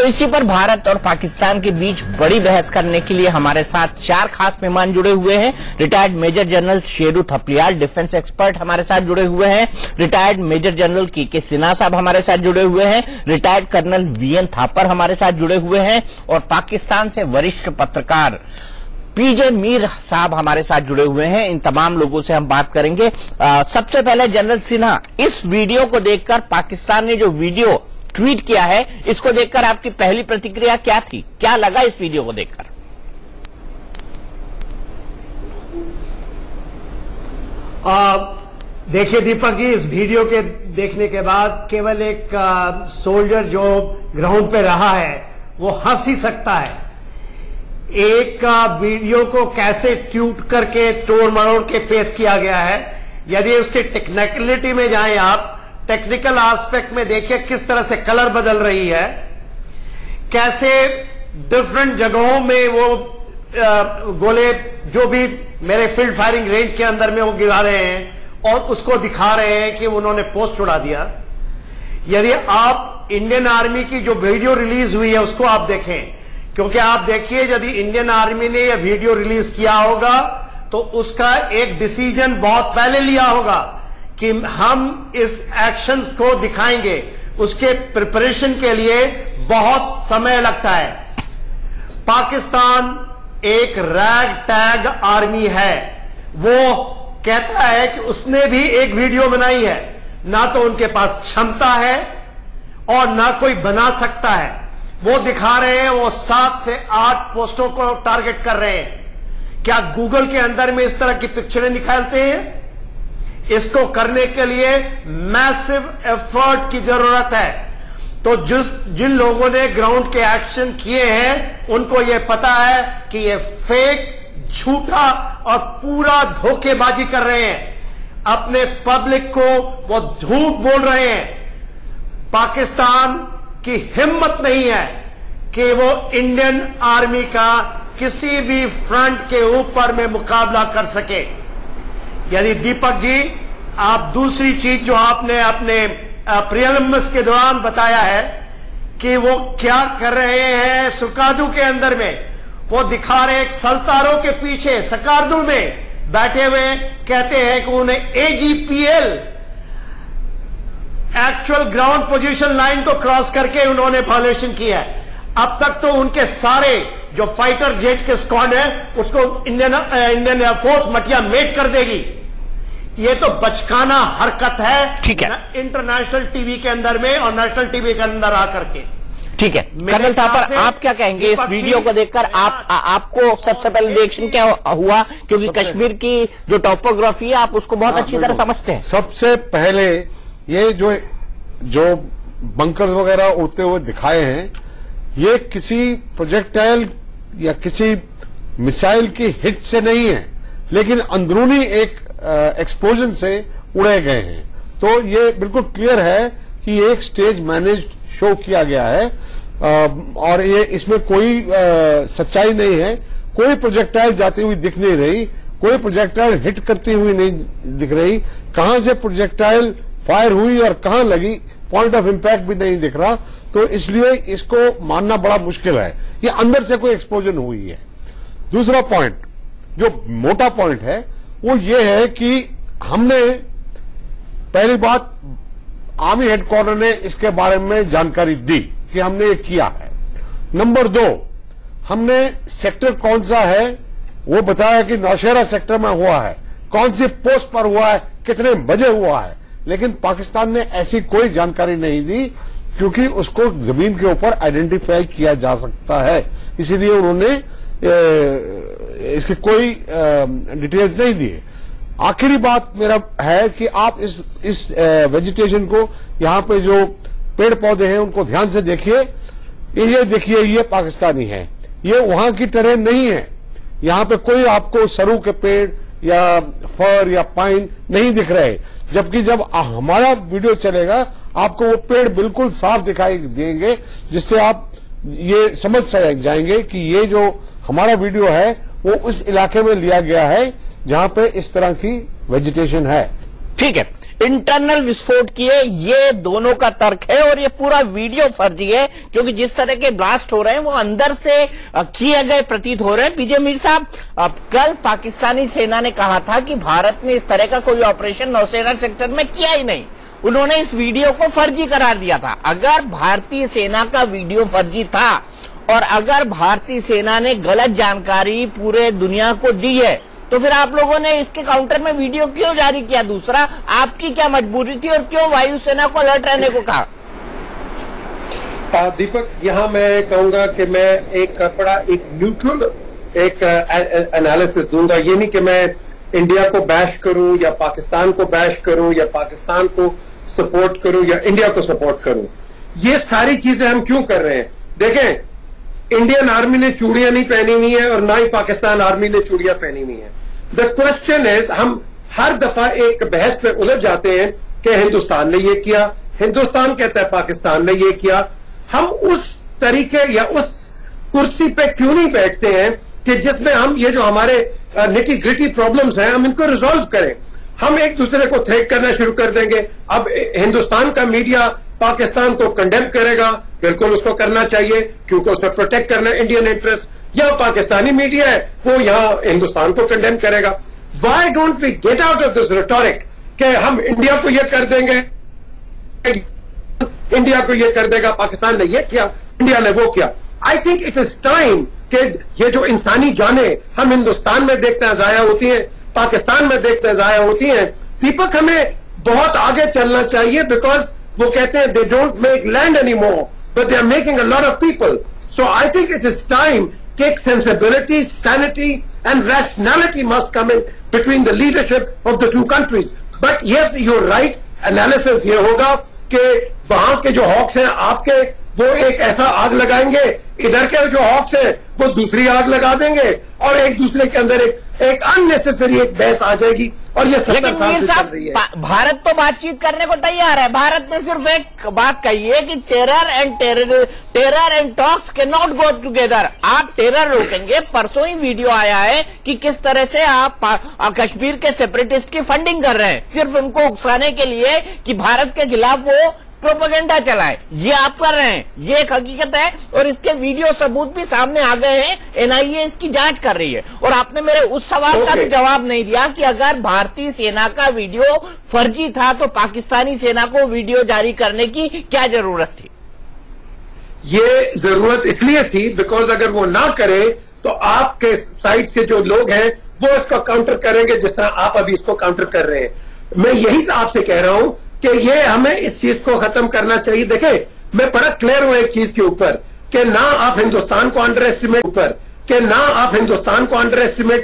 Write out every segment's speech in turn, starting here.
इसी पर भारत और पाकिस्तान के बीच बड़ी बहस करने के लिए हमारे साथ 4 खास मेहमान जुड़े हुए हैं। Retired major general Sheru Thapliyal, defence expert हमारे साथ जुड़े हुए हैं। रिटायर्ड मेजर जनरल के सिन्हा साहब हमारे साथ जुड़े हुए हैं। रिटायर्ड कर्नल वीएन थापर हमारे साथ जुड़े हुए हैं और पाकिस्तान से वरिष्ठ पत्रकार पीजे मीर साहब हमारे साथ जुड़े हुए हैं। इन तमाम लोगों से हम बात करेंगे। सबसे पहले जनरल सिन्हा, इस वीडियो को देखकर, पाकिस्तान ने जो वीडियो ट्वीट किया है, इसको देखकर आपकी पहली प्रतिक्रिया क्या थी? क्या लगा इस वीडियो को देखकर? देखिए दीपक जी, इस वीडियो के देखने के बाद केवल एक सोल्जर जो ग्राउंड पे रहा है वो हंस ही सकता है। एक वीडियो को कैसे ट्यूट करके तोड़ मरोड़ के पेश किया गया है। यदि उसकी टेक्निकलिटी में जाएं, आप टेक्निकल एस्पेक्ट में देखिए किस तरह से कलर बदल रही है, कैसे डिफरेंट जगहों में वो गोले जो भी मेरे फील्ड फायरिंग रेंज के अंदर में वो गिरा रहे हैं और उसको दिखा रहे हैं कि उन्होंने पोस्ट उड़ा दिया। यदि आप इंडियन आर्मी की जो वीडियो रिलीज हुई है उसको आप देखें, क्योंकि आप देखिए यदि इंडियन आर्मी ने यह वीडियो रिलीज किया होगा तो उसका एक डिसीजन बहुत पहले लिया होगा कि हम इस एक्शंस को दिखाएंगे। उसके प्रिपरेशन के लिए बहुत समय लगता है। पाकिस्तान एक रैग टैग आर्मी है। वो कहता है कि उसने भी एक वीडियो बनाई है, ना तो उनके पास क्षमता है और ना कोई बना सकता है। वो दिखा रहे हैं, वो 7 से 8 पोस्टों को टारगेट कर रहे हैं। क्या गूगल के अंदर में इस तरह की पिक्चरें निकालते हैं? इसको करने के लिए मैसिव एफर्ट की जरूरत है। तो जिन लोगों ने ग्राउंड के एक्शन किए हैं उनको यह पता है कि यह फेक, झूठा और पूरा धोखेबाजी कर रहे हैं। अपने पब्लिक को वो झूठ बोल रहे हैं। पाकिस्तान की हिम्मत नहीं है कि वो इंडियन आर्मी का किसी भी फ्रंट के ऊपर में मुकाबला कर सके। यदि दीपक जी, आप दूसरी चीज जो आपने अपने प्रियम्बस के दौरान बताया है कि वो क्या कर रहे हैं सुकादू के अंदर में, वो दिखा रहे हैं सल्तारों के पीछे सकारदू में बैठे हुए कहते हैं कि उन्हें एजीपीएल एक्चुअल ग्राउंड पोजीशन लाइन को क्रॉस करके उन्होंने वायलेशन किया है। अब तक तो उनके सारे जो फाइटर जेट के स्क्वाड है उसको इंडियन एयरफोर्स मटिया मेट कर देगी। ये तो बचकाना हरकत है। ठीक है, इंटरनेशनल टीवी के अंदर में और नेशनल टीवी के अंदर आकर के। ठीक है, कर्नल थापर, आप क्या कहेंगे इस वीडियो को देखकर? आपको सबसे पहले रिएक्शन क्या हुआ? क्योंकि कश्मीर की जो टॉपोग्राफी है आप उसको बहुत अच्छी तरह समझते हैं। सबसे पहले ये जो बंकर्स वगैरह उड़ते हुए दिखाए हैं, ये किसी प्रोजेक्टाइल या किसी मिसाइल की हिट से नहीं है, लेकिन अंदरूनी एक एक्सप्लोजन से उड़े गए हैं। तो ये बिल्कुल क्लियर है कि ये एक स्टेज मैनेज्ड शो किया गया है और ये इसमें कोई सच्चाई नहीं है। कोई प्रोजेक्टाइल जाती हुई दिख नहीं रही, कोई प्रोजेक्टाइल हिट करती हुई नहीं दिख रही। कहां से प्रोजेक्टाइल फायर हुई और कहां लगी, पॉइंट ऑफ इंपैक्ट भी नहीं दिख रहा। तो इसलिए इसको मानना बड़ा मुश्किल है, ये अंदर से कोई एक्सप्लोजन हुई है। दूसरा पॉइंट, जो मोटा पॉइंट है, वो ये है कि हमने, पहली बात, आर्मी हेडक्वार्टर ने इसके बारे में जानकारी दी कि हमने ये किया है। नंबर 2, हमने सेक्टर कौन सा है वो बताया कि नौशेरा सेक्टर में हुआ है, कौन सी पोस्ट पर हुआ है, कितने बजे हुआ है। लेकिन पाकिस्तान ने ऐसी कोई जानकारी नहीं दी, क्योंकि उसको जमीन के ऊपर आइडेंटिफाई किया जा सकता है, इसीलिए उन्होंने इसकी कोई डिटेल्स नहीं दिए। आखिरी बात मेरा है कि आप इस वेजिटेशन को, यहाँ पे जो पेड़ पौधे हैं उनको ध्यान से देखिए। ये देखिए, ये पाकिस्तानी है, ये वहां की टरेन नहीं है। यहाँ पे कोई आपको सरू के पेड़ या फर या पाइन नहीं दिख रहे, जबकि जब हमारा वीडियो चलेगा आपको वो पेड़ बिल्कुल साफ दिखाई देंगे, जिससे आप ये समझ जाएंगे कि ये जो हमारा वीडियो है वो उस इलाके में लिया गया है जहां पे इस तरह की वेजिटेशन है। ठीक है, इंटरनल विस्फोट किए, ये दोनों का तर्क है। और ये पूरा वीडियो फर्जी है, क्योंकि जिस तरह के ब्लास्ट हो रहे हैं वो अंदर से किए गए प्रतीत हो रहे हैं। पीजे मीर साहब, कल पाकिस्तानी सेना ने कहा था कि भारत ने इस तरह का कोई ऑपरेशन नौसेना सेक्टर में किया ही नहीं। उन्होंने इस वीडियो को फर्जी करार दिया था। अगर भारतीय सेना का वीडियो फर्जी था और अगर भारतीय सेना ने गलत जानकारी पूरे दुनिया को दी है, तो फिर आप लोगों ने इसके काउंटर में वीडियो क्यों जारी किया? दूसरा, आपकी क्या मजबूरी थी और क्यों वायुसेना को अलर्ट रहने को कहा? दीपक, यहां मैं कहूंगा कि मैं एक न्यूट्रल एक एनालिसिस दूंगा। ये नहीं कि मैं इंडिया को बैश करूं या पाकिस्तान को बैश करूं या पाकिस्तान को सपोर्ट करूं या इंडिया को सपोर्ट करूं। ये सारी चीजें हम क्यों कर रहे हैं? देखें, इंडियन आर्मी ने चूड़ियां नहीं पहनी हुई है और ना ही पाकिस्तान आर्मी ने चूड़ियां पहनी हुई है। द क्वेश्चन इज, हम हर दफा एक बहस पे उलझ जाते हैं कि हिंदुस्तान ने ये किया, हिंदुस्तान कहता है पाकिस्तान ने ये किया। हम उस तरीके या उस कुर्सी पे क्यों नहीं बैठते हैं कि जिसमें हम ये जो हमारे निटी ग्रिटी प्रॉब्लम्स हैं हम इनको रिजॉल्व करें। हम एक दूसरे को थ्रेट करना शुरू कर देंगे। अब हिंदुस्तान का मीडिया पाकिस्तान को कंडेम करेगा, बिल्कुल उसको करना चाहिए क्योंकि उसने प्रोटेक्ट करना है इंडियन इंटरेस्ट। या पाकिस्तानी मीडिया है वो यहां हिंदुस्तान को कंडेम करेगा। Why don't we get out of this rhetoric कि हम इंडिया को ये कर देंगे, इंडिया को ये कर देगा, पाकिस्तान ने ये किया, इंडिया ने वो किया। आई थिंक इट इज टाइम कि ये जो इंसानी जानें हम हिंदुस्तान में देखते हैं जाया होती हैं, पाकिस्तान में देखते हैं जाया होती हैं। दीपक, हमें बहुत आगे चलना चाहिए बिकॉज वो कहते हैं they don't make land any more but they are making a lot of people. So I think it is time कि sensibility, sanity and rationality must come in between the leadership of the two countries. But yes, you're right, analysis ये होगा कि वहां के जो hawks हैं आपके, वो एक ऐसा आग लगाएंगे, इधर के जो हॉक्स हैं वो दूसरी आग लगा देंगे और एक दूसरे के अंदर एक अननेसेसरी एक बहस आ जाएगी। और ये 70 साल से चल रही है। भारत तो बातचीत करने को तैयार है। भारत ने सिर्फ एक बात कही है कि terror and talks can not go together. आप टेरर रोकेंगे। परसों ही वीडियो आया है कि किस तरह से आप कश्मीर के सेपरेटिस्ट की फंडिंग कर रहे हैं, सिर्फ उनको उकसाने के लिए कि भारत के खिलाफ वो प्रोपेगेंडा चलाए। ये आप कर रहे हैं, ये एक हकीकत है और इसके वीडियो सबूत भी सामने आ गए हैं। एनआईए इसकी जांच कर रही है। और आपने मेरे उस सवाल का भी जवाब नहीं दिया कि अगर भारतीय सेना का वीडियो फर्जी था तो पाकिस्तानी सेना को वीडियो जारी करने की क्या जरूरत थी? ये जरूरत इसलिए थी बिकॉज अगर वो ना करे तो आपके साइड से जो लोग हैं वो इसको काउंटर करेंगे जिस तरह आप अभी इसको काउंटर कर रहे हैं। मैं यही आपसे कह रहा हूं कि ये हमें इस चीज को खत्म करना चाहिए। देखें, मैं बड़ा क्लियर हूं एक चीज के ऊपर कि ना आप हिंदुस्तान को अंडर एस्टिमेट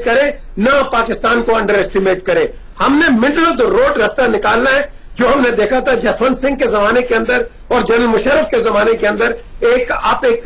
करें, ना पाकिस्तान को अंडर एस्टिमेट करें। हमने मिडिल ऑफ द रोड रास्ता निकालना है, जो हमने देखा था जसवंत सिंह के जमाने के अंदर और जनरल मुशर्रफ के जमाने के अंदर।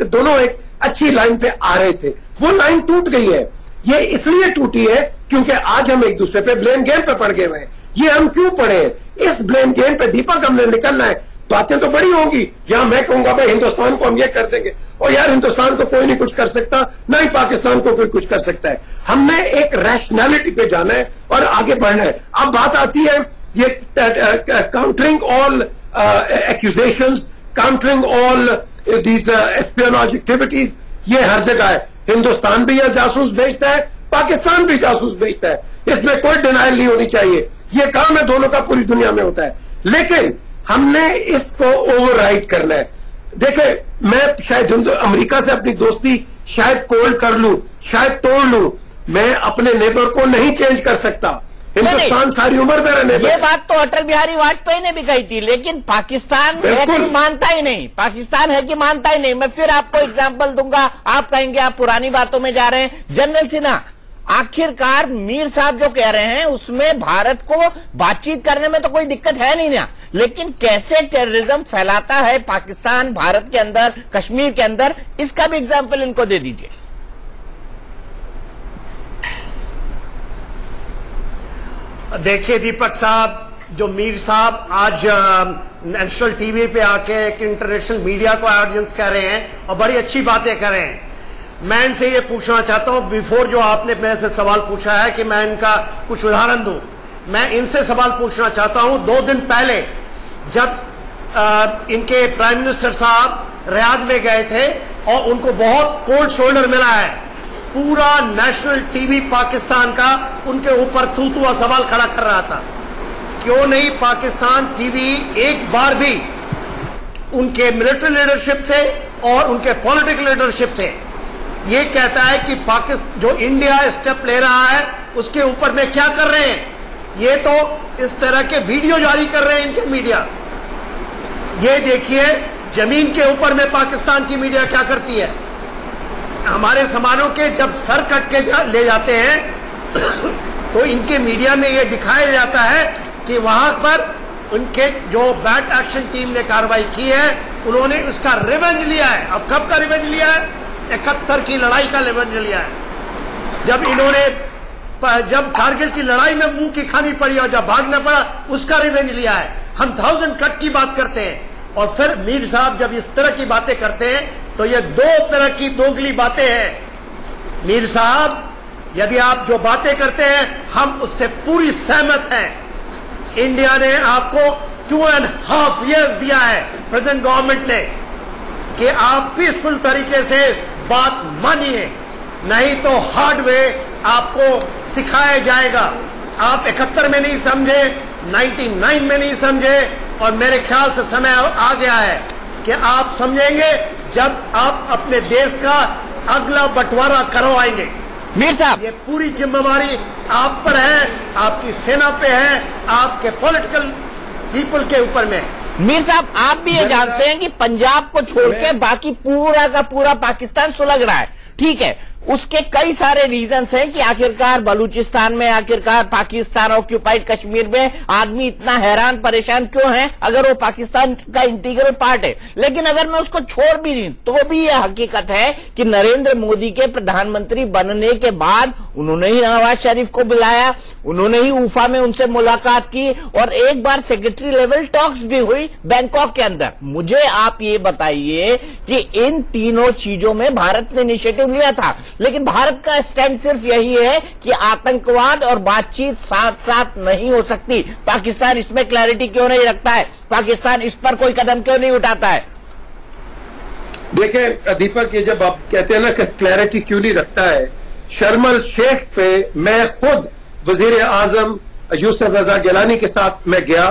दोनों एक अच्छी लाइन पे आ रहे थे, वो लाइन टूट गई है। ये इसलिए टूटी है क्योंकि आज हम एक दूसरे पे ब्लेम गेम पे पड़ गए हैं। ये हम क्यों पड़े हैं? इस ब्लेम गेम पे दीपक हमने निकलना है। बातें तो बड़ी होंगी, यहां मैं कहूंगा भाई हिंदुस्तान को हम ये कर देंगे, और यार हिंदुस्तान को कोई नहीं कुछ कर सकता, ना ही पाकिस्तान को कोई कुछ कर सकता है। हमने एक रैशनैलिटी पे जाना है और आगे बढ़ना है। अब बात आती है ये countering all accusations, countering all these espionage activities. ये हर जगह है। हिंदुस्तान भी यह जासूस भेजता है, पाकिस्तान भी जासूस भेजता है, इसमें कोई डिनाइल नहीं होनी चाहिए। ये काम है दोनों का, पूरी दुनिया में होता है, लेकिन हमने इसको ओवरराइड करना है। देखें, मैं शायद अमेरिका से अपनी दोस्ती शायद कोल्ड कर लूं, शायद तोड़ लूं, मैं अपने नेबर को नहीं चेंज कर सकता। हिंदुस्तान सारी उम्र मेरा नेबर। ये बात तो अटल बिहारी वाजपेयी ने भी कही थी, लेकिन पाकिस्तान है कि मानता ही नहीं। पाकिस्तान है कि मानता ही नहीं। मैं फिर आपको एग्जांपल दूंगा, आप कहेंगे आप पुरानी बातों में जा रहे हैं। जनरल सिन्हा, आखिरकार मीर साहब जो कह रहे हैं उसमें भारत को बातचीत करने में तो कोई दिक्कत है नहीं ना, लेकिन कैसे टेररिज्म फैलाता है पाकिस्तान भारत के अंदर, कश्मीर के अंदर, इसका भी एग्जांपल इनको दे दीजिए। देखिए दीपक साहब, जो मीर साहब आज नेशनल टीवी पे आके एक इंटरनेशनल मीडिया को ऑडियंस कर रहे हैं और बड़ी अच्छी बातें कर रहे हैं। मैं इनसे ये पूछना चाहता हूं, बिफोर जो आपने मेरे से सवाल पूछा है कि मैं इनका कुछ उदाहरण दूं, मैं इनसे सवाल पूछना चाहता हूं। 2 दिन पहले जब इनके प्राइम मिनिस्टर साहब रियाद में गए थे और उनको बहुत कोल्ड शोल्डर मिला है, पूरा नेशनल टीवी पाकिस्तान का उनके ऊपर तूतुआ सवाल खड़ा कर रहा था। क्यों नहीं पाकिस्तान टीवी एक बार भी उनके मिलिट्री लीडरशिप से और उनके पॉलिटिकल लीडरशिप से ये कहता है कि पाकिस्तान जो इंडिया स्टेप ले रहा है उसके ऊपर में क्या कर रहे हैं? ये तो इस तरह के वीडियो जारी कर रहे हैं इनके मीडिया। ये देखिए जमीन के ऊपर में पाकिस्तान की मीडिया क्या करती है। हमारे सामानों के जब सर कट के ले जाते हैं तो इनके मीडिया में ये दिखाया जाता है कि वहां पर उनके जो बैट एक्शन टीम ने कार्रवाई की है उन्होंने उसका रिवेंज लिया है। अब कब का रिवेंज लिया है? 71 की लड़ाई का रिवेंज लिया है। जब कारगिल की लड़ाई में मुंह की खानी पड़ी और जब भागना पड़ा उसका रिवेंज लिया है। हम 1000 कट की बात करते हैं और फिर मीर साहब जब इस तरह की बातें करते हैं तो ये 2 तरह की दोगली बातें हैं। मीर साहब, यदि आप जो बातें करते हैं हम उससे पूरी सहमत हैं। इंडिया ने आपको 2.5 years दिया है प्रेजेंट गवर्नमेंट ने कि आप पीसफुल तरीके से बात मानिए, नहीं तो हार्ड वे आपको सिखाया जाएगा। आप 71 में नहीं समझे, 99 में नहीं समझे और मेरे ख्याल से समय आ गया है कि आप समझेंगे जब आप अपने देश का अगला बंटवारा करवाएंगे। मीर साहब, ये पूरी जिम्मेवारी आप पर है, आपकी सेना पे है, आपके पॉलिटिकल पीपल के ऊपर में है। मीर साहब, आप भी ये जानते हैं कि पंजाब को छोड़ के बाकी पूरा का पूरा पाकिस्तान सुलग रहा है। ठीक है, उसके कई सारे रीजंस हैं कि आखिरकार बलूचिस्तान में, आखिरकार पाकिस्तान ऑक्यूपाइड कश्मीर में आदमी इतना हैरान परेशान क्यों है अगर वो पाकिस्तान का इंटीग्रल पार्ट है। लेकिन अगर मैं उसको छोड़ भी दूं तो भी यह हकीकत है कि नरेंद्र मोदी के प्रधानमंत्री बनने के बाद उन्होंने ही नवाज शरीफ को बुलाया, उन्होंने ही उफा में उनसे मुलाकात की और एक बार सेक्रेटरी लेवल टॉक्स भी हुई बैंकॉक के अंदर। मुझे आप ये बताइए कि इन तीनों चीजों में भारत ने इनिशिएटिव लिया था, लेकिन भारत का स्टैंड सिर्फ यही है कि आतंकवाद और बातचीत साथ साथ नहीं हो सकती। पाकिस्तान इसमें क्लैरिटी क्यों नहीं रखता है? पाकिस्तान इस पर कोई कदम क्यों नहीं उठाता है? देखिए दीपक, ये जब आप कहते हैं ना कि क्लैरिटी क्यों नहीं रखता है, शर्मल शेख पे मैं खुद वजीर आजम यूसुफ रजा गिलानी के साथ मैं गया,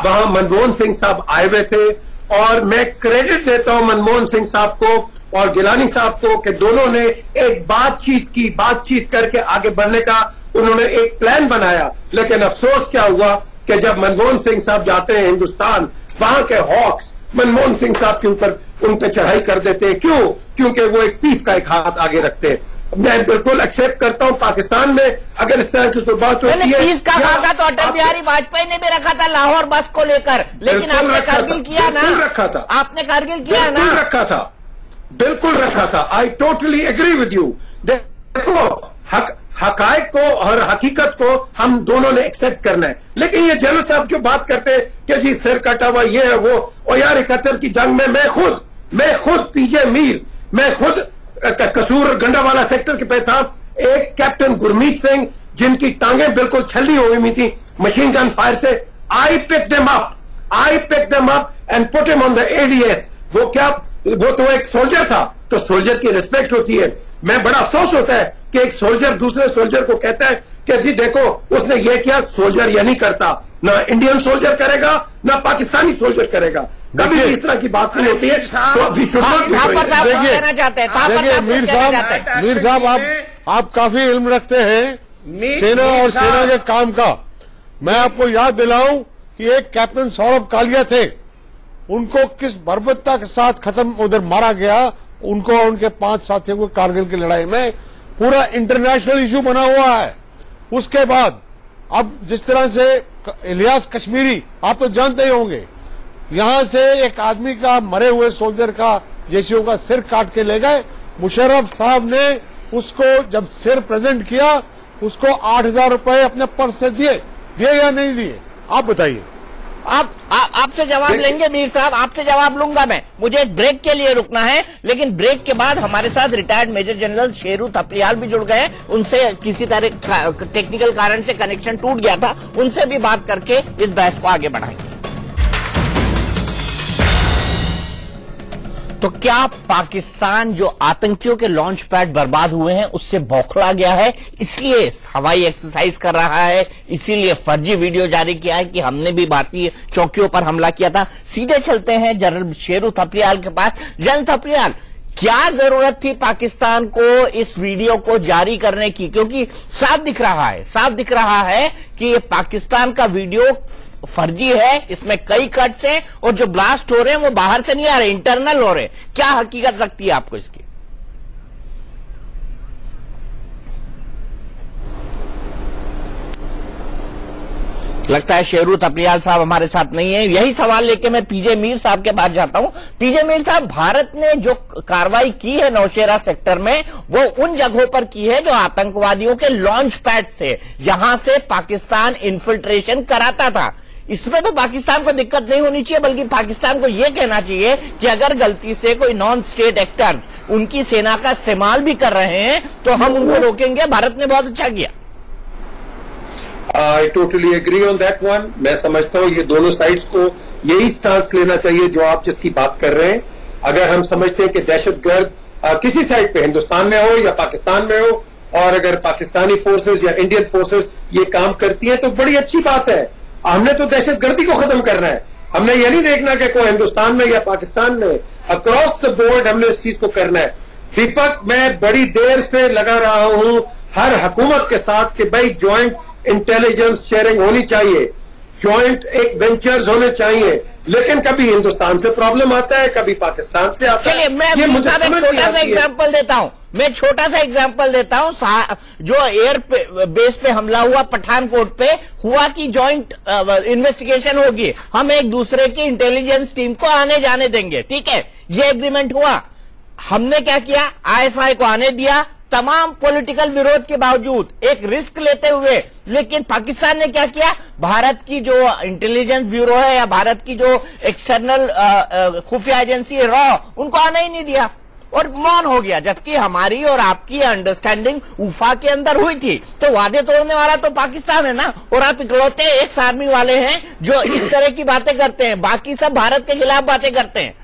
वहां मनमोहन सिंह साहब आए हुए थे और मैं क्रेडिट देता हूं मनमोहन सिंह साहब को और गिलानी साहब को कि दोनों ने एक बातचीत करके आगे बढ़ने का उन्होंने एक प्लान बनाया। लेकिन अफसोस क्या हुआ कि जब मनमोहन सिंह साहब जाते हैं हिंदुस्तान, वहां के हॉक्स मनमोहन सिंह साहब के ऊपर उन पर चढ़ाई कर देते हैं। क्यों? क्योंकि वो एक पीस का एक हाथ आगे रखते हैं। मैं बिल्कुल एक्सेप्ट करता हूं बात में अगर इस तरह की बात होती है। पीस का हाथ तो अटल बिहारी वाजपेयी ने भी रखा था लाहौर बस को लेकर, लेकिन आपने कारगिल किया ना, रखा था आपने कारगिल किया ना, रखा था, बिल्कुल रखा था। I totally agree with you. देखो हकायक को और हकीकत को हम दोनों ने एक्सेप्ट करना है, लेकिन ये जनरल साहब जो बात करते हैं कि जी सिर कटा हुआ ये है वो, और यार 71 की जंग में मैं खुद पीजे मीर, मैं खुद कसूर गंडावाला सेक्टर के पे था। एक कैप्टन गुरमीत सिंह जिनकी टांगें बिल्कुल छल्ली हो गई थी मशीन गन फायर से, I picked them up and put him on the ADS. वो तो एक सोल्जर था, तो सोल्जर की रिस्पेक्ट होती है। मैं बड़ा अफसोस होता है कि एक सोल्जर दूसरे सोल्जर को कहता है कि जी देखो उसने ये किया, सोल्जर ये नहीं करता, ना इंडियन सोल्जर करेगा ना पाकिस्तानी सोल्जर करेगा, कभी भी इस तरह की बात नहीं होती है। देखिए मीर साहब आप काफी इल्म रखते हैं सेना और सेना के काम का। मैं आपको याद दिलाऊं कि एक कैप्टन सौरभ कालिया थे, उनको किस बर्बरता के साथ खत्म उधर मारा गया, उनको और उनके 5 साथियों को कारगिल की लड़ाई में पूरा इंटरनेशनल इशू बना हुआ है। उसके बाद अब जिस तरह से इलियास कश्मीरी आप तो जानते ही होंगे, यहां से एक आदमी का मरे हुए सोल्जर का जेसीओ का सिर काट के ले गए। मुशर्रफ साहब ने उसको जब सिर प्रेजेंट किया उसको 8,000 रुपए अपने पर्स से दिए या नहीं दिए? आप बताइए। आपसे जवाब लेंगे मीर साहब, आपसे जवाब लूंगा मैं। मुझे एक ब्रेक के लिए रुकना है, लेकिन ब्रेक के बाद हमारे साथ retired major general Sheru Thapliyal भी जुड़ गए। उनसे किसी तरह टेक्निकल कारण से कनेक्शन टूट गया था, उनसे भी बात करके इस बहस को आगे बढ़ाएंगे। तो क्या पाकिस्तान जो आतंकियों के लॉन्च पैड बर्बाद हुए हैं उससे बौखला गया है, इसलिए हवाई एक्सरसाइज कर रहा है, इसीलिए फर्जी वीडियो जारी किया है कि हमने भी भारतीय चौकियों पर हमला किया था? सीधे चलते हैं जनरल शेरू थपलियाल के पास। जनरल थपलियाल, क्या जरूरत थी पाकिस्तान को इस वीडियो को जारी करने की? क्योंकि साफ दिख रहा है कि ये पाकिस्तान का वीडियो फर्जी है, इसमें कई कट्स हैं और जो ब्लास्ट हो रहे हैं वो बाहर से नहीं आ रहे, इंटरनल हो रहे हैं। क्या हकीकत लगती है आपको इसकी? लगता है शेरू थपलियाल साहब हमारे साथ नहीं है। यही सवाल लेके मैं पीजे मीर साहब के पास जाता हूं। पीजे मीर साहब, भारत ने जो कार्रवाई की है नौशेरा सेक्टर में, वो उन जगहों पर की है जो आतंकवादियों के लॉन्च पैड थे, यहां से पाकिस्तान इन्फिल्ट्रेशन कराता था। इसमें तो पाकिस्तान को दिक्कत नहीं होनी चाहिए, बल्कि पाकिस्तान को यह कहना चाहिए कि अगर गलती से कोई नॉन स्टेट एक्टर्स उनकी सेना का इस्तेमाल भी कर रहे हैं तो हम उनको रोकेंगे। भारत ने बहुत अच्छा किया। I totally agree on that one. मैं समझता हूं ये दोनों साइड्स को यही स्टांस लेना चाहिए जो आप जिसकी बात कर रहे हैं। अगर हम समझते हैं कि दहशतगर्द किसी साइड पे, हिंदुस्तान में हो या पाकिस्तान में हो, और अगर पाकिस्तानी फोर्सेस या इंडियन फोर्सेस ये काम करती हैं तो बड़ी अच्छी बात है। हमने तो दहशतगर्दी को खत्म करना है। हमने ये नहीं देखना कि कोई हिंदुस्तान में या पाकिस्तान में, अक्रॉस द बोर्ड हमने इस चीज को करना है। दीपक, मैं बड़ी देर से लगा रहा हूं हर हुकूमत के साथ कि भाई ज्वाइंट इंटेलिजेंस शेयरिंग होनी चाहिए, ज्वाइंट एक वेंचर्स होने चाहिए, लेकिन कभी हिंदुस्तान से प्रॉब्लम आता है, कभी पाकिस्तान से आता है। चलिए मैं छोटा सा एग्जाम्पल देता हूं। जो एयर बेस पे हमला हुआ पठानकोट पे, हुआ कि ज्वाइंट इन्वेस्टिगेशन होगी, हम एक दूसरे की इंटेलिजेंस टीम को आने जाने देंगे, ठीक है, ये एग्रीमेंट हुआ। हमने क्या किया, आईएसआई को आने दिया, तमाम पॉलिटिकल विरोध के बावजूद, एक रिस्क लेते हुए। लेकिन पाकिस्तान ने क्या किया, भारत की जो इंटेलिजेंस ब्यूरो है या भारत की जो एक्सटर्नल खुफिया एजेंसी है रॉ, उनको आना ही नहीं दिया और मौन हो गया। जबकि हमारी और आपकी अंडरस्टैंडिंग उफा के अंदर हुई थी। तो वादे तोड़ने वाला तो पाकिस्तान है ना, और आप इकलौते एक्स आर्मी वाले हैं जो इस तरह की बातें करते हैं, बाकी सब भारत के खिलाफ बातें करते हैं।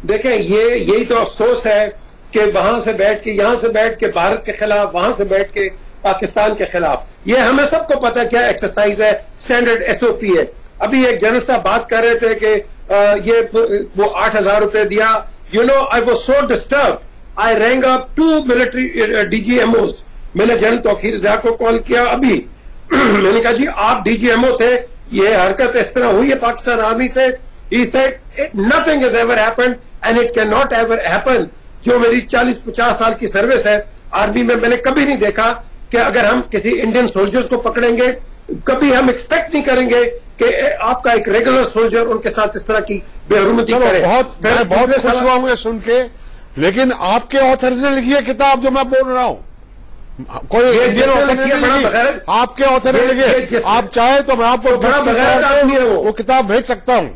देखें, यही तो अफसोस है कि वहां से बैठ के, यहां से बैठ के भारत के खिलाफ, वहां से बैठ के पाकिस्तान के खिलाफ, ये हमें सबको पता क्या एक्सरसाइज है, स्टैंडर्ड एसओपी है। अभी एक जनरल साहब बात कर रहे थे कि ये वो 8,000 रुपए दिया। You know, I was so disturb, I rang up 2 military DGMOs. मैंने जनरल तौकीर ज़िया को कॉल किया अभी। मैंने कहा जी आप डीजीएमओ थे, ये हरकत इस तरह हुई है पाकिस्तान आर्मी से। He said nothing has ever happened and it can not ever happen. जो मेरी 40-50 साल की सर्विस है आर्मी में, मैंने कभी नहीं देखा कि अगर हम किसी इंडियन सोल्जर्स को पकड़ेंगे, कभी हम एक्सपेक्ट नहीं करेंगे कि आपका एक रेगुलर सोल्जर उनके साथ इस तरह की बेहरुमती करे। बहुत खुश हुआ हूं सुन के, लेकिन आपके ऑथर्स ने लिखी है किताब जो मैं बोल रहा हूं, कोई इंडियन ऑथर ने लिखी, आपके ऑथर ने लिखी। आप चाहे तो मैं आपको वो किताब भेज सकता हूं,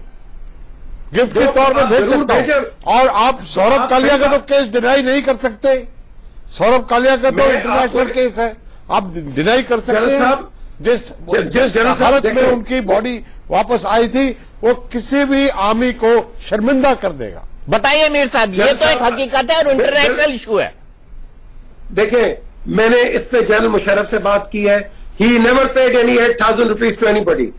गिफ्ट के तौर पर भेज सकता हूं। और आप सौरभ कालिया का तो केस डिनाई नहीं कर सकते। सौरभ कालिया का तो इंटरनेशनल केस है, आप डिनाई कर सकते हैं। जिस हालत में उनकी बॉडी वापस आई थी, वो किसी भी आर्मी को शर्मिंदा कर देगा। बताइए मीर साहब, ये तो एक हकीकत है और इंटरनेशनल इशू है। देखिए, मैंने इस पे जनरल मुशर्रफ से बात की है। He never paid any 8,000 rupees to anybody,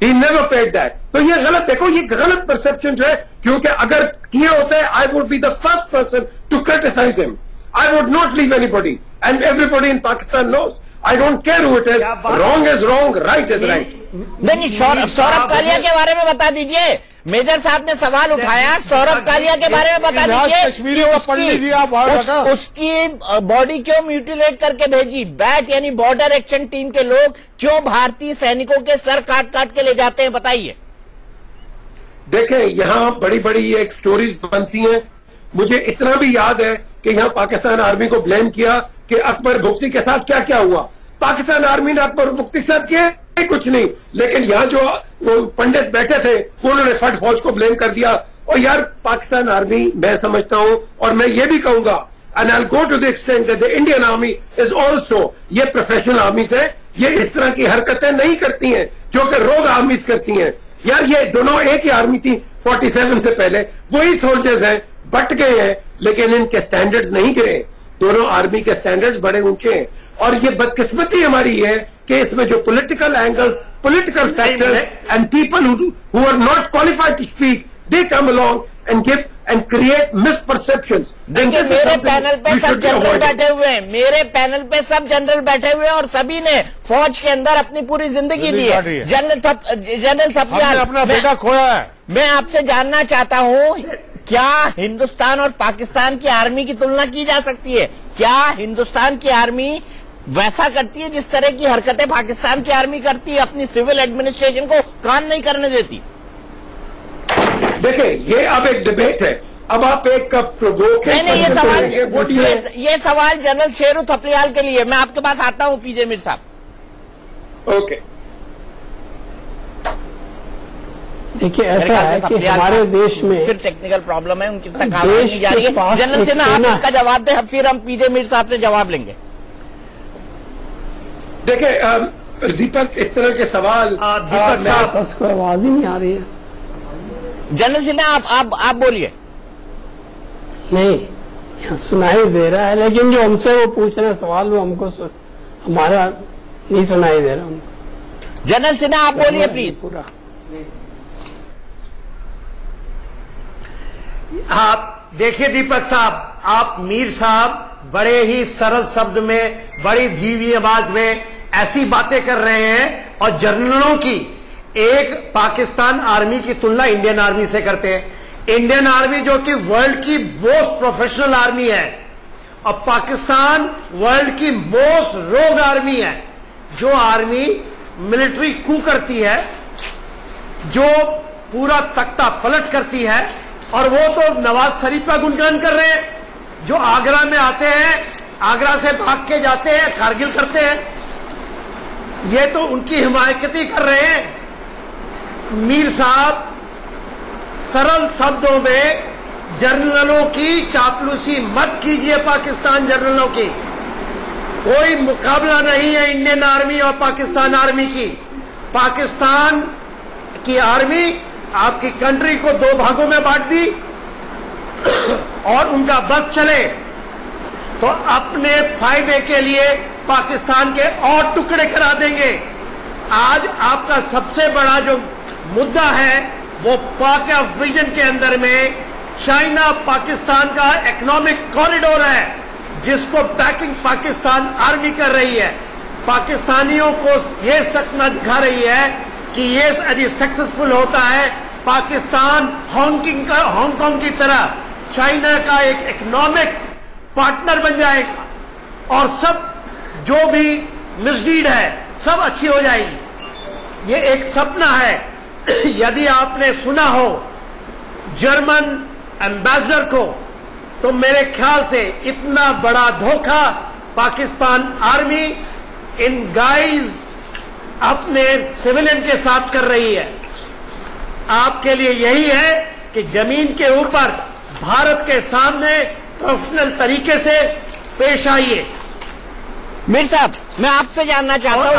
he never paid that. तो ये गलत, देखो ये गलत परसेप्शन जो है, क्योंकि अगर किया होता है I would be the first person to criticise him. I would not leave anybody, and everybody in Pakistan knows. I don't care who it is. Wrong is wrong, right is right. नहीं, सौरभ कालिया के बारे में बता दीजिए। Major साहब ने सवाल उठाया, सौरभ कालिया के बारे में बता दीजिए। उसकी बॉडी क्यों म्यूटिलेट करके भेजी? बैट यानी बॉर्डर एक्शन टीम के लोग क्यों भारतीय सैनिकों के सर काट काट के ले जाते हैं, बताइए। देखें, यहां बड़ी बड़ी एक स्टोरीज बनती हैं। मुझे इतना भी याद है कि यहां पाकिस्तान आर्मी को ब्लेम किया कि अकबर भुक्ती के साथ क्या क्या हुआ। पाकिस्तान आर्मी ने आप मुफ्ती के साथ किया कुछ नहीं, लेकिन यहाँ जो वो पंडित बैठे थे उन्होंने फट फौज को ब्लेम कर दिया। और यार पाकिस्तान आर्मी मैं समझता हूं और मैं ये भी कहूंगा, and I'll go to the extent that the Indian Army is also, ये प्रोफेशनल आर्मीज है, ये इस तरह की हरकतें नहीं करती हैं जो कि रोग आर्मीज करती हैं। यार ये दोनों एक ही आर्मी थी 47 से पहले, वही सोल्जर्स हैं, बट गए हैं, लेकिन इनके स्टैंडर्ड्स नहीं गिरे। दोनों आर्मी के स्टैंडर्ड्स बड़े ऊंचे हैं। और ये बदकिस्मती हमारी है कि इसमें जो political angles, political factors and people who are not qualified to speak, they come along and give and create misperceptions. देखिए मेरे पैनल पे सब जनरल बैठे हुए हैं, मेरे पैनल पे सब जनरल बैठे हुए हैं और सभी ने फौज के अंदर अपनी पूरी जिंदगी दी है। जनरल थपलियाल अपना बेटा खोया है। मैं आपसे जानना चाहता हूं, क्या हिंदुस्तान और पाकिस्तान की आर्मी की तुलना की जा सकती है? क्या हिंदुस्तान की आर्मी वैसा करती है जिस तरह की हरकतें पाकिस्तान की आर्मी करती है? अपनी सिविल एडमिनिस्ट्रेशन को काम नहीं करने देती। देखिए ये अब एक डिबेट है, अब आप एक प्रोवोकेशन नहीं, ये सवाल जनरल शेरू थपलियाल के लिए। मैं आपके पास आता हूं पीजे मीर साहब। ओके, देखिए ऐसा है कि हमारे देश में फिर टेक्निकल प्रॉब्लम है, उनकी तक आवाज नहीं जा रही है। जनरल सिन्हा आप इसका जवाब दें, फिर हम पीजे मीर साहब से जवाब लेंगे। देखिए दीपक, इस तरह के सवाल दीपक साहब उसको आवाज ही नहीं आ रही है। जनरल सिन्हा आप बोलिए। नहीं, यहाँ सुनाई दे रहा है, लेकिन जो हमसे वो पूछ रहे हैं सवाल वो हमको हमारा नहीं सुनाई दे रहा। जनरल सिन्हा आप बोलिए प्लीज। पूरा आप देखिए दीपक साहब, आप मीर साहब बड़े ही सरल शब्द में, बड़ी धीमी आवाज में ऐसी बातें कर रहे हैं और जनरलों की एक पाकिस्तान आर्मी की तुलना इंडियन आर्मी से करते हैं। इंडियन आर्मी जो कि वर्ल्ड की मोस्ट प्रोफेशनल आर्मी है और पाकिस्तान वर्ल्ड की मोस्ट रोग आर्मी है। जो आर्मी मिलिट्री कू करती है, जो पूरा तख्ता पलट करती है, और वो तो नवाज शरीफ का गुणगान कर रहे हैं। जो आगरा में आते हैं, आगरा से भाग के जाते हैं, कारगिल करते हैं, ये तो उनकी हिमायती कर रहे हैं। मीर साहब सरल शब्दों में जनरलों की चापलूसी मत कीजिए। पाकिस्तान जनरलों की कोई मुकाबला नहीं है इंडियन आर्मी और पाकिस्तान आर्मी की। पाकिस्तान की आर्मी आपकी कंट्री को दो भागों में बांट दी और उनका बस चले तो अपने फायदे के लिए पाकिस्तान के और टुकड़े करा देंगे। आज आपका सबसे बड़ा जो मुद्दा है वो पाक रीजन के अंदर में चाइना पाकिस्तान का इकोनॉमिक कॉरिडोर है, जिसको बैकिंग पाकिस्तान आर्मी कर रही है। पाकिस्तानियों को यह सपना दिखा रही है कि ये यदि सक्सेसफुल होता है, पाकिस्तान हांगकांग की तरह चाइना का एक इकोनॉमिक पार्टनर बन जाएगा और सब जो भी मिसडीड है सब अच्छी हो जाएगी। ये एक सपना है। यदि आपने सुना हो जर्मन एम्बेसडर को, तो मेरे ख्याल से इतना बड़ा धोखा पाकिस्तान आर्मी इन गाइज अपने सिविलियन के साथ कर रही है। आपके लिए यही है कि जमीन के ऊपर भारत के सामने प्रोफेशनल तरीके से पेश आइए। मीर साहब, मैं आपसे जानना चाहता हूँ,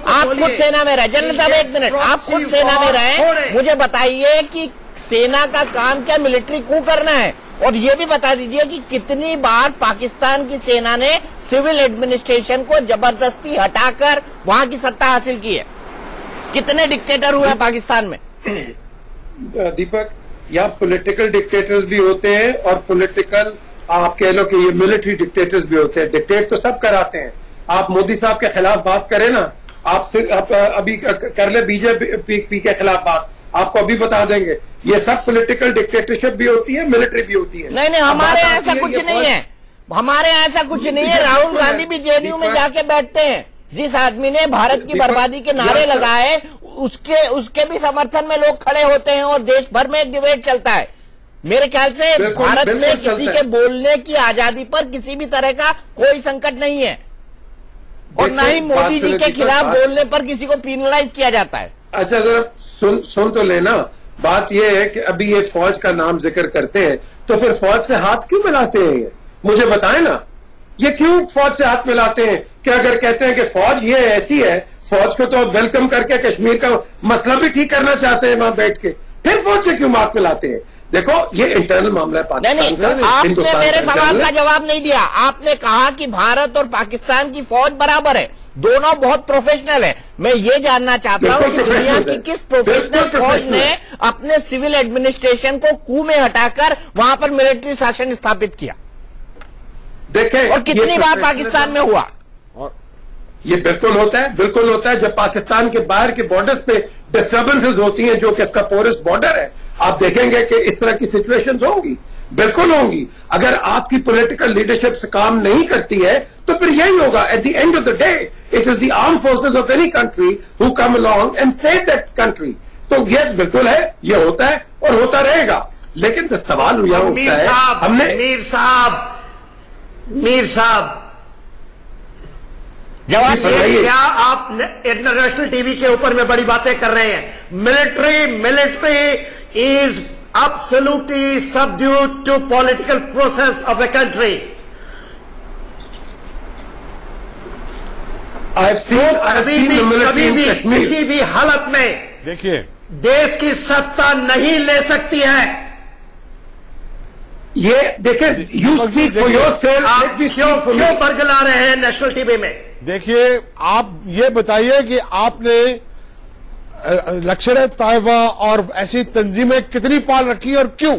आप खुद सेना में रहे। जनरल साहब एक मिनट, आप खुद सेना में रहे, मुझे बताइए कि सेना का काम क्या मिलिट्री कू करना है? और ये भी बता दीजिए कि कितनी बार पाकिस्तान की सेना ने सिविल एडमिनिस्ट्रेशन को जबरदस्ती हटाकर वहां की सत्ता हासिल की है? कितने डिक्टेटर हुए हैं पाकिस्तान में? दीपक, यहाँ पॉलिटिकल डिक्टेटर्स भी होते हैं और पॉलिटिकल आप कह लो कि ये मिलिट्री डिक्टेटर्स भी होते हैं। डिक्टेट तो सब कराते हैं। आप मोदी साहब के खिलाफ बात करें ना, आप अभी कर ले बीजेपी के खिलाफ बात, आपको अभी बता देंगे। ये सब पॉलिटिकल डिक्टेटरशिप भी होती है, मिलिट्री भी होती है। नहीं, हमारे यहाँ ऐसा कुछ नहीं है, हमारे यहाँ ऐसा कुछ नहीं है। राहुल गांधी भी जेडीयू में जाके बैठते हैं। जिस आदमी ने भारत की बर्बादी के नारे लगाए, उसके भी समर्थन में लोग खड़े होते हैं और देश भर में एक डिबेट चलता है। मेरे ख्याल से भारत में किसी के बोलने की आजादी पर किसी भी तरह का कोई संकट नहीं है। और ना ही मोदी जी के खिलाफ बोलने पर किसी को पीनलाइज किया जाता है। अच्छा जरा सुन तो लेना, बात यह है कि अभी ये फौज का नाम जिक्र करते हैं तो फिर फौज से हाथ क्यों मिलाते हैं? ये मुझे बताएं ना, ये क्यों फौज से हाथ मिलाते हैं? कि अगर कहते हैं कि फौज ये ऐसी है, फौज को तो वेलकम करके कश्मीर का मसला भी ठीक करना चाहते हैं वहां बैठ के, फिर फौज से क्यों हाथ मिलाते हैं? देखो ये इंटरनल मामला है पाकिस्तान का। आपने मेरे सवाल का जवाब नहीं दिया। आपने कहा कि भारत और पाकिस्तान की फौज बराबर है, दोनों बहुत प्रोफेशनल है। मैं ये जानना चाहता हूं कि दुनिया की किस प्रोफेशनल फौज ने अपने सिविल एडमिनिस्ट्रेशन को कू में हटाकर वहां पर मिलिट्री शासन स्थापित किया? देखें, और कितनी बार पाकिस्तान में हुआ? ये बिल्कुल होता है, बिल्कुल होता है। जब पाकिस्तान के बाहर के बॉर्डर्स पे डिस्टर्बेंसेस होती हैं, जो कि इसका पोरस बॉर्डर है, आप देखेंगे कि इस तरह की सिचुएशंस होंगी, बिल्कुल होंगी। अगर आपकी पॉलिटिकल लीडरशिप से काम नहीं करती है तो फिर यही होगा। At the end of the day it is the arm forces of any country who come along and save that country. तो यस, बिल्कुल है, ये होता है और होता रहेगा। लेकिन सवाल यह उठता है, हमने मीर साहब जवाब दिए, क्या आप इंटरनेशनल टीवी के ऊपर में बड़ी बातें कर रहे हैं? Military is absolutely subdued to political process of a country. कभी भी किसी भी हालत में देखिए देश की सत्ता नहीं ले सकती है। ये देखें, यू स्पीक फॉर योरसेल्फ, आप क्यों बरगला रहे हैं नेशनल टीवी में? देखिए, आप ये बताइए कि आपने लश्कर तैयबा और ऐसी तंजीमें कितनी पाल रखी और क्यों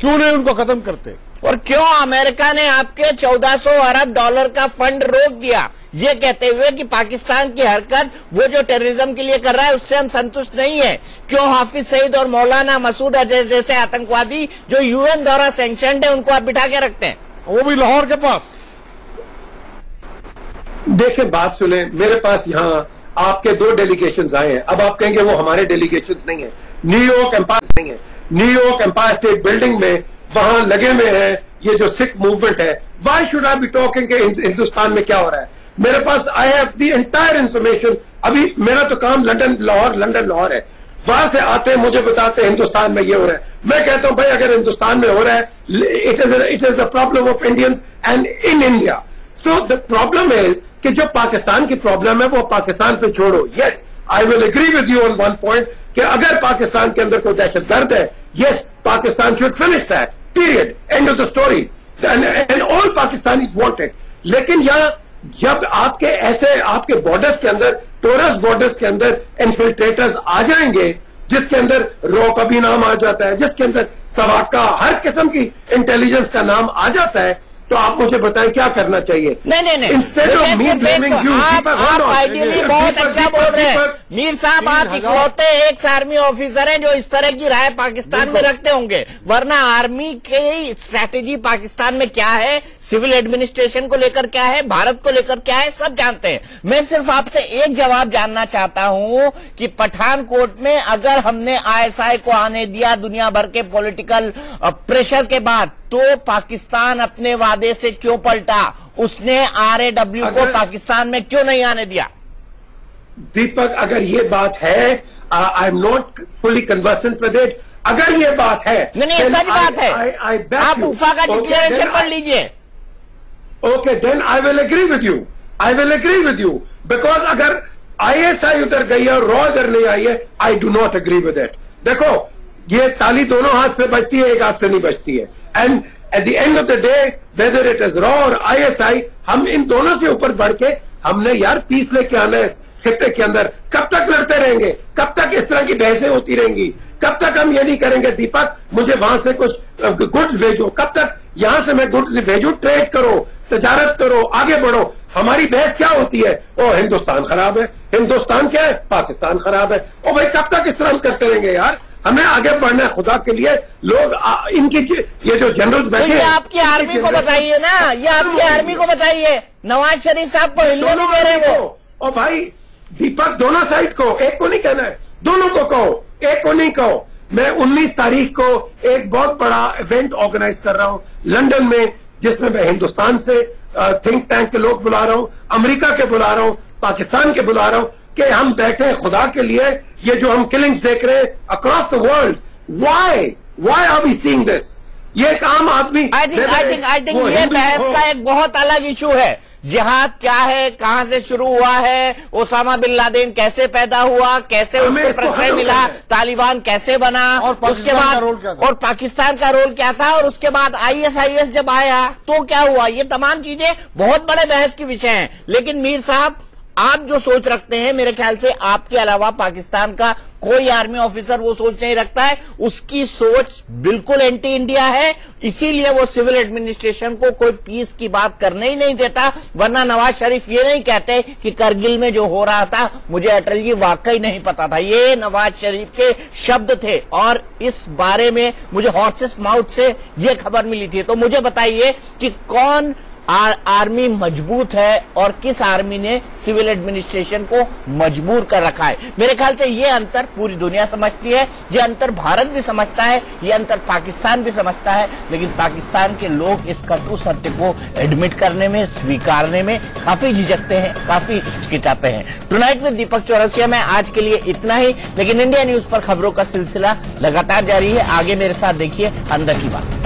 नहीं उनको खत्म करते? और क्यों अमेरिका ने आपके 1400 अरब डॉलर का फंड रोक दिया, ये कहते हुए कि पाकिस्तान की हरकत वो जो टेररिज्म के लिए कर रहा है उससे हम संतुष्ट नहीं है? क्यों हाफिज सईद और मौलाना मसूद अजहर जैसे आतंकवादी जो यूएन द्वारा सैंक्शनड है उनको आप बिठा के रखते हैं, वो भी लाहौर के पास? देखें, बात सुने, मेरे पास यहां आपके 2 डेलीगेशंस आए हैं। अब आप कहेंगे वो हमारे डेलीगेशंस नहीं है, न्यूयॉर्क एम्पायर नहीं है। न्यूयॉर्क एम्पायर स्टेट बिल्डिंग में वहां लगे हुए हैं ये जो सिख मूवमेंट है। Why should I be talking के हिंदुस्तान में क्या हो रहा है? मेरे पास I have the entire information. अभी मेरा तो काम लंदन लाहौर है, वहां से आते हैं, मुझे बताते हैं हिंदुस्तान में ये हो रहा है। मैं कहता हूं भाई अगर हिंदुस्तान में हो रहा है, it is a problem of Indians and in India. So the problem is कि जो पाकिस्तान की प्रॉब्लम है वो पाकिस्तान पे छोड़ो। Yes, I will agree with you on one point कि अगर पाकिस्तान के अंदर कोई दहशतगर्द है, yes, Pakistan should finish that, period, end of the story, and all Pakistanis want it. लेकिन यहां जब आपके ऐसे आपके बॉर्डर्स के अंदर, टोरस बॉर्डर्स के अंदर इन्फिल्ट्रेटर्स आ जाएंगे, जिसके अंदर रॉ का भी नाम आ जाता है, जिसके अंदर सवाका, हर किस्म की इंटेलिजेंस का नाम आ जाता है, तो आप मुझे बताएं क्या करना चाहिए? नहीं, instead of me blaming you, आप आइडियली बहुत अच्छा बोल रहे हैं मीर साहब। आप इकलौते एक्स आर्मी ऑफिसर हैं जो इस तरह की राय पाकिस्तान में रखते होंगे, वरना आर्मी की स्ट्रैटेजी पाकिस्तान में क्या है, सिविल एडमिनिस्ट्रेशन को लेकर क्या है, भारत को लेकर क्या है, सब जानते हैं। मैं सिर्फ आपसे एक जवाब जानना चाहता हूं कि पठानकोट में अगर हमने ISI को आने दिया दुनिया भर के पॉलिटिकल प्रेशर के बाद, तो पाकिस्तान अपने वादे से क्यों पलटा? उसने RAW को पाकिस्तान में क्यों नहीं आने दिया? दीपक, अगर ये बात है, I am not fully conversant with it. अगर ये बात है, नहीं, सच बात है। आप उफा का डिक्लेरेशन पढ़ लीजिए। Okay, then I will agree with you, I will agree with you, because अगर ISI उधर गई है और रॉ इधर नहीं आई है, I do not agree with it. देखो, ये ताली दोनों हाथ से बजती है, एक हाथ से नहीं बजती है। And at the end of the day, whether it is raw और ISI, हम इन दोनों से ऊपर बढ़ के हमने यार पीस लेके आना है इस खित्ते के अंदर। कब तक लड़ते रहेंगे? कब तक इस तरह की बहसें होती रहेंगी? कब तक हम ये नहीं करेंगे दीपक मुझे वहां से कुछ गुड्स भेजो? कब तक यहां से मैं गुड्स भेजू? ट्रेड करो, तजारत करो, आगे बढ़ो। हमारी बहस क्या होती है? ओ हिंदुस्तान खराब है, हिंदुस्तान क्या है, पाकिस्तान खराब है। ओ भाई कब तक इस तरह करते रहेंगे यार? हमें आगे बढ़ना है खुदा के लिए। लोग इनकी ये जो जनरल्स बैठे हैं, आपकी आर्मी को बताइए ना, ये आपकी आर्मी को बताइए। नवाज शरीफ साहब को हिलने नहीं दे रहे वो। और भाई दीपक, दोनों साइड को, एक को नहीं कहना है, दोनों को कहो, एक को नहीं कहो। मैं 19 तारीख को एक बहुत बड़ा इवेंट ऑर्गेनाइज कर रहा हूं लंदन में, जिसमें मैं हिंदुस्तान से थिंक टैंक के लोग बुला रहा हूं, अमेरिका के बुला रहा हूं, पाकिस्तान के बुला रहा हूं कि हम बैठे खुदा के लिए। ये जो हम किलिंग्स देख रहे हैं across the world, why are we seeing this? ये एक आम आदमी आई थिंक ये बहस का एक बहुत अलग इशू है। जिहाद क्या है, कहां से शुरू हुआ है, ओसामा बिन लादेन कैसे पैदा हुआ, कैसे उसको प्रश्रय मिला, तालिबान कैसे बना, और उसके बाद और पाकिस्तान का रोल क्या था, और उसके बाद ISIS जब आया तो क्या हुआ। ये तमाम चीजें बहुत बड़े बहस की विषय हैं। लेकिन मीर साहब, आप जो सोच रखते हैं, मेरे ख्याल से आपके अलावा पाकिस्तान का कोई आर्मी ऑफिसर वो सोच नहीं रखता है। उसकी सोच बिल्कुल एंटी इंडिया है, इसीलिए वो सिविल एडमिनिस्ट्रेशन को कोई पीस की बात करने ही नहीं देता। वरना नवाज शरीफ ये नहीं कहते कि करगिल में जो हो रहा था मुझे अटल जी वाकई नहीं पता था। ये नवाज शरीफ के शब्द थे और इस बारे में मुझे हॉर्सेस माउथ से ये खबर मिली थी। तो मुझे बताइए कि कौन आर्मी मजबूत है और किस आर्मी ने सिविल एडमिनिस्ट्रेशन को मजबूर कर रखा है। मेरे ख्याल से ये अंतर पूरी दुनिया समझती है, ये अंतर भारत भी समझता है, ये अंतर पाकिस्तान भी समझता है। लेकिन पाकिस्तान के लोग इस कटु सत्य को एडमिट करने में, स्वीकारने में काफी झिझकते हैं, काफी हिचकिचाते हैं। टुनाइट विद दीपक चौरसिया में आज के लिए इतना ही। लेकिन इंडिया न्यूज पर खबरों का सिलसिला लगातार जारी है। आगे मेरे साथ देखिए अंदर की बात।